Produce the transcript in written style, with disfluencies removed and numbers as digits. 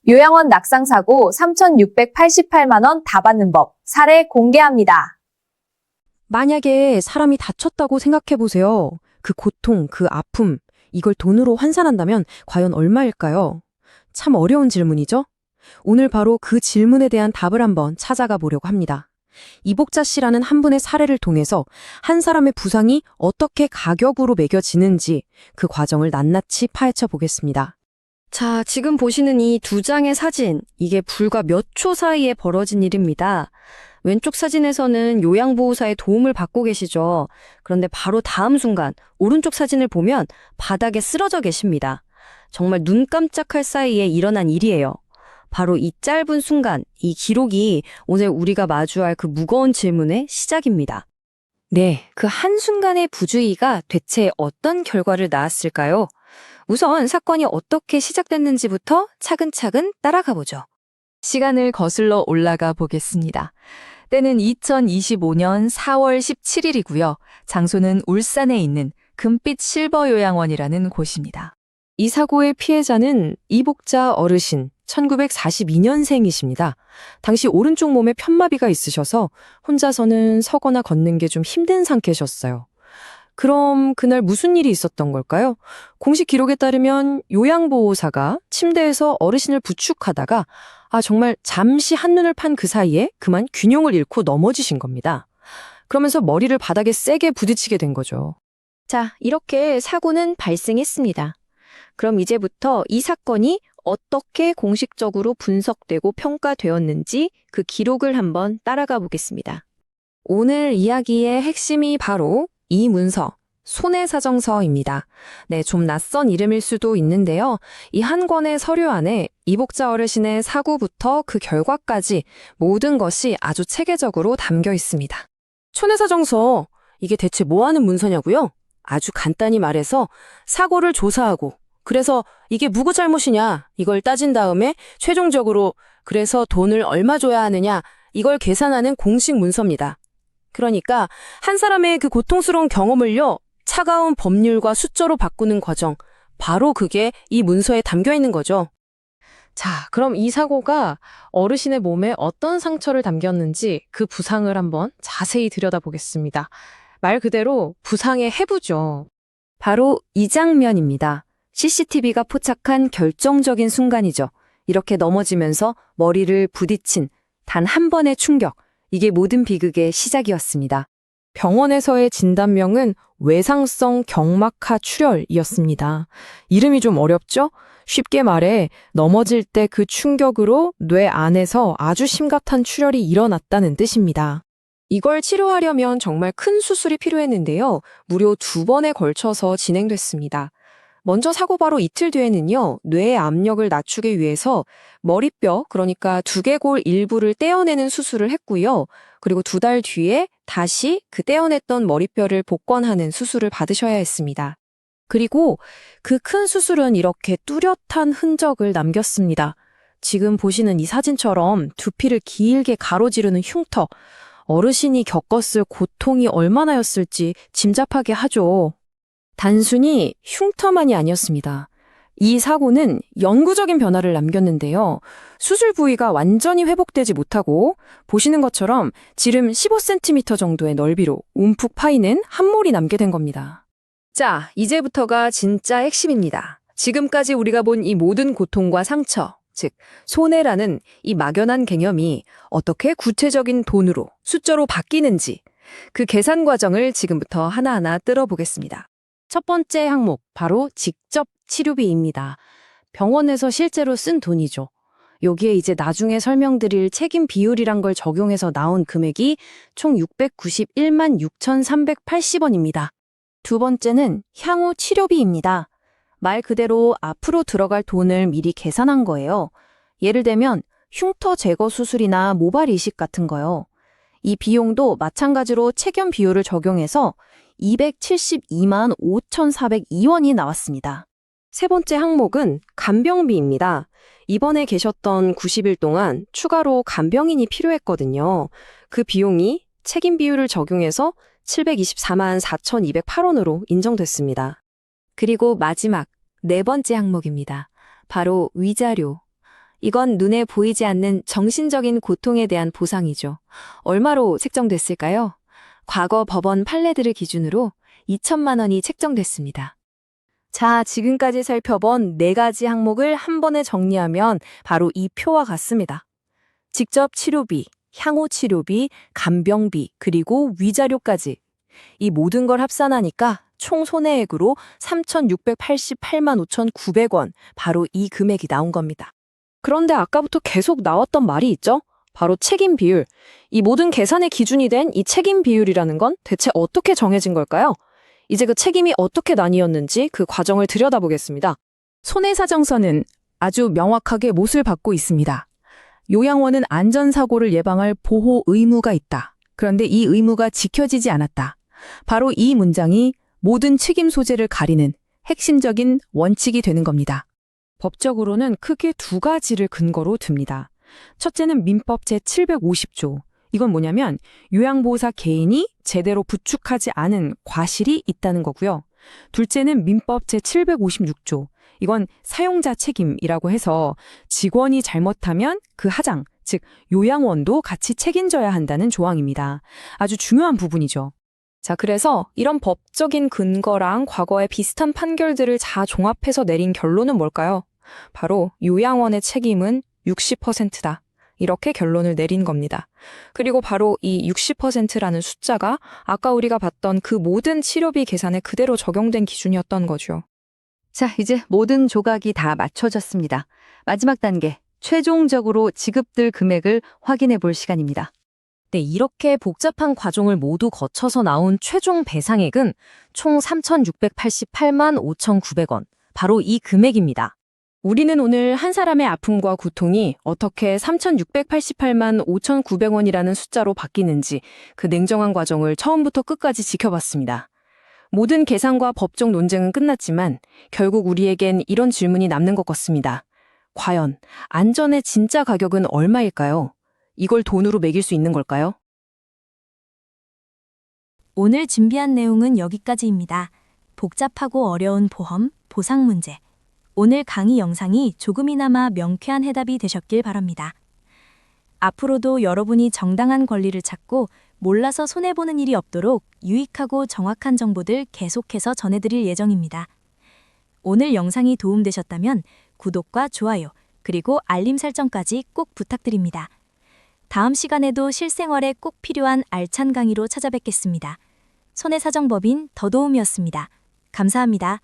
요양원 낙상사고 3,688만 원 다 받는 법, 사례 공개합니다. 만약에 사람이 다쳤다고 생각해 보세요. 그 고통, 그 아픔, 이걸 돈으로 환산한다면 과연 얼마일까요? 참 어려운 질문이죠? 오늘 바로 그 질문에 대한 답을 한번 찾아가 보려고 합니다. 이복자 씨라는 한 분의 사례를 통해서 한 사람의 부상이 어떻게 가격으로 매겨지는지 그 과정을 낱낱이 파헤쳐 보겠습니다. 자, 지금 보시는 이 두 장의 사진, 이게 불과 몇 초 사이에 벌어진 일입니다. 왼쪽 사진에서는 요양보호사의 도움을 받고 계시죠. 그런데 바로 다음 순간 오른쪽 사진을 보면 바닥에 쓰러져 계십니다. 정말 눈 깜짝할 사이에 일어난 일이에요. 바로 이 짧은 순간, 이 기록이 오늘 우리가 마주할 그 무거운 질문의 시작입니다. 네, 그 한순간의 부주의가 대체 어떤 결과를 낳았을까요? 우선 사건이 어떻게 시작됐는지부터 차근차근 따라가 보죠. 시간을 거슬러 올라가 보겠습니다. 때는 2025년 4월 17일이고요. 장소는 울산에 있는 금빛 실버 요양원이라는 곳입니다. 이 사고의 피해자는 이복자 어르신, 1942년생이십니다. 당시 오른쪽 몸에 편마비가 있으셔서 혼자서는 서거나 걷는 게 좀 힘든 상태셨어요. 그럼 그날 무슨 일이 있었던 걸까요? 공식 기록에 따르면 요양보호사가 침대에서 어르신을 부축하다가 정말 잠시 한눈을 판 그 사이에 그만 균형을 잃고 넘어지신 겁니다. 그러면서 머리를 바닥에 세게 부딪히게 된 거죠. 자, 이렇게 사고는 발생했습니다. 그럼 이제부터 이 사건이 어떻게 공식적으로 분석되고 평가되었는지 그 기록을 한번 따라가 보겠습니다. 오늘 이야기의 핵심이 바로 이 문서, 손해사정서입니다. 네, 좀 낯선 이름일 수도 있는데요. 이 한 권의 서류 안에 이복자 어르신의 사고부터 그 결과까지 모든 것이 아주 체계적으로 담겨 있습니다. 손해사정서, 이게 대체 뭐 하는 문서냐고요? 아주 간단히 말해서 사고를 조사하고 그래서 이게 누구 잘못이냐 이걸 따진 다음에 최종적으로 그래서 돈을 얼마 줘야 하느냐 이걸 계산하는 공식 문서입니다. 그러니까 한 사람의 그 고통스러운 경험을요, 차가운 법률과 숫자로 바꾸는 과정, 바로 그게 이 문서에 담겨 있는 거죠. 자, 그럼 이 사고가 어르신의 몸에 어떤 상처를 남겼는지 그 부상을 한번 자세히 들여다보겠습니다. 말 그대로 부상의 해부죠. 바로 이 장면입니다. CCTV가 포착한 결정적인 순간이죠. 이렇게 넘어지면서 머리를 부딪힌 단 한 번의 충격, 이게 모든 비극의 시작이었습니다. 병원에서의 진단명은 외상성 경막하 출혈이었습니다. 이름이 좀 어렵죠? 쉽게 말해 넘어질 때 그 충격으로 뇌 안에서 아주 심각한 출혈이 일어났다는 뜻입니다. 이걸 치료하려면 정말 큰 수술이 필요했는데요. 무려 2번에 걸쳐서 진행됐습니다. 먼저 사고 바로 이틀 뒤에는요, 뇌의 압력을 낮추기 위해서 머리뼈, 그러니까 두개골 일부를 떼어내는 수술을 했고요. 그리고 2달 뒤에 다시 그 떼어냈던 머리뼈를 복권하는 수술을 받으셔야 했습니다. 그리고 그 큰 수술은 이렇게 뚜렷한 흔적을 남겼습니다. 지금 보시는 이 사진처럼 두피를 길게 가로지르는 흉터, 어르신이 겪었을 고통이 얼마나였을지 짐작하게 하죠. 단순히 흉터만이 아니었습니다. 이 사고는 영구적인 변화를 남겼는데요. 수술 부위가 완전히 회복되지 못하고 보시는 것처럼 지름 15cm 정도의 넓이로 움푹 파이는 함몰이 남게 된 겁니다. 자, 이제부터가 진짜 핵심입니다. 지금까지 우리가 본 이 모든 고통과 상처, 즉 손해라는 이 막연한 개념이 어떻게 구체적인 돈으로, 숫자로 바뀌는지 그 계산 과정을 지금부터 하나하나 뜯어보겠습니다. 첫 번째 항목, 바로 직접 치료비입니다. 병원에서 실제로 쓴 돈이죠. 여기에 이제 나중에 설명드릴 책임 비율이란 걸 적용해서 나온 금액이 총 691만 6,380원입니다. 두 번째는 향후 치료비입니다. 말 그대로 앞으로 들어갈 돈을 미리 계산한 거예요. 예를 들면 흉터 제거 수술이나 모발 이식 같은 거요. 이 비용도 마찬가지로 책임 비율을 적용해서 272만 5,402원이 나왔습니다. 세 번째 항목은 간병비입니다. 입원해 계셨던 90일 동안 추가로 간병인이 필요했거든요. 그 비용이 책임 비율을 적용해서 724만 4,208원으로 인정됐습니다. 그리고 마지막 네 번째 항목입니다. 바로 위자료. 이건 눈에 보이지 않는 정신적인 고통에 대한 보상이죠. 얼마로 책정됐을까요? 과거 법원 판례들을 기준으로 2천만 원이 책정됐습니다. 자, 지금까지 살펴본 4가지 항목을 한 번에 정리하면 바로 이 표와 같습니다. 직접 치료비, 향후 치료비, 간병비, 그리고 위자료까지. 이 모든 걸 합산하니까 총 손해액으로 3,688만 5,900원, 바로 이 금액이 나온 겁니다. 그런데 아까부터 계속 나왔던 말이 있죠? 바로 책임 비율. 이 모든 계산의 기준이 된 이 책임 비율이라는 건 대체 어떻게 정해진 걸까요? 이제 그 책임이 어떻게 나뉘었는지 그 과정을 들여다보겠습니다. 손해사정서는 아주 명확하게 못을 받고 있습니다. 요양원은 안전사고를 예방할 보호 의무가 있다. 그런데 이 의무가 지켜지지 않았다. 바로 이 문장이 모든 책임 소재를 가리는 핵심적인 원칙이 되는 겁니다. 법적으로는 크게 2가지를 근거로 듭니다. 첫째는 민법 제750조. 이건 뭐냐면 요양보호사 개인이 제대로 부축하지 않은 과실이 있다는 거고요. 둘째는 민법 제756조. 이건 사용자 책임이라고 해서 직원이 잘못하면 그 하장, 즉 요양원도 같이 책임져야 한다는 조항입니다. 아주 중요한 부분이죠. 자, 그래서 이런 법적인 근거랑 과거의 비슷한 판결들을 다 종합해서 내린 결론은 뭘까요? 바로 요양원의 책임은 60%다. 이렇게 결론을 내린 겁니다. 그리고 바로 이 60%라는 숫자가 아까 우리가 봤던 그 모든 치료비 계산에 그대로 적용된 기준이었던 거죠. 자, 이제 모든 조각이 다 맞춰졌습니다. 마지막 단계, 최종적으로 지급될 금액을 확인해 볼 시간입니다. 네, 이렇게 복잡한 과정을 모두 거쳐서 나온 최종 배상액은 총 3,688만 5,900원. 바로 이 금액입니다. 우리는 오늘 한 사람의 아픔과 고통이 어떻게 3,688만 5,900원이라는 숫자로 바뀌는지 그 냉정한 과정을 처음부터 끝까지 지켜봤습니다. 모든 계산과 법적 논쟁은 끝났지만 결국 우리에겐 이런 질문이 남는 것 같습니다. 과연 안전의 진짜 가격은 얼마일까요? 이걸 돈으로 매길 수 있는 걸까요? 오늘 준비한 내용은 여기까지입니다. 복잡하고 어려운 보험, 보상 문제. 오늘 강의 영상이 조금이나마 명쾌한 해답이 되셨길 바랍니다. 앞으로도 여러분이 정당한 권리를 찾고 몰라서 손해보는 일이 없도록 유익하고 정확한 정보들 계속해서 전해드릴 예정입니다. 오늘 영상이 도움되셨다면 구독과 좋아요, 그리고 알림 설정까지 꼭 부탁드립니다. 다음 시간에도 실생활에 꼭 필요한 알찬 강의로 찾아뵙겠습니다. 손해사정법인 더도움이었습니다. 감사합니다.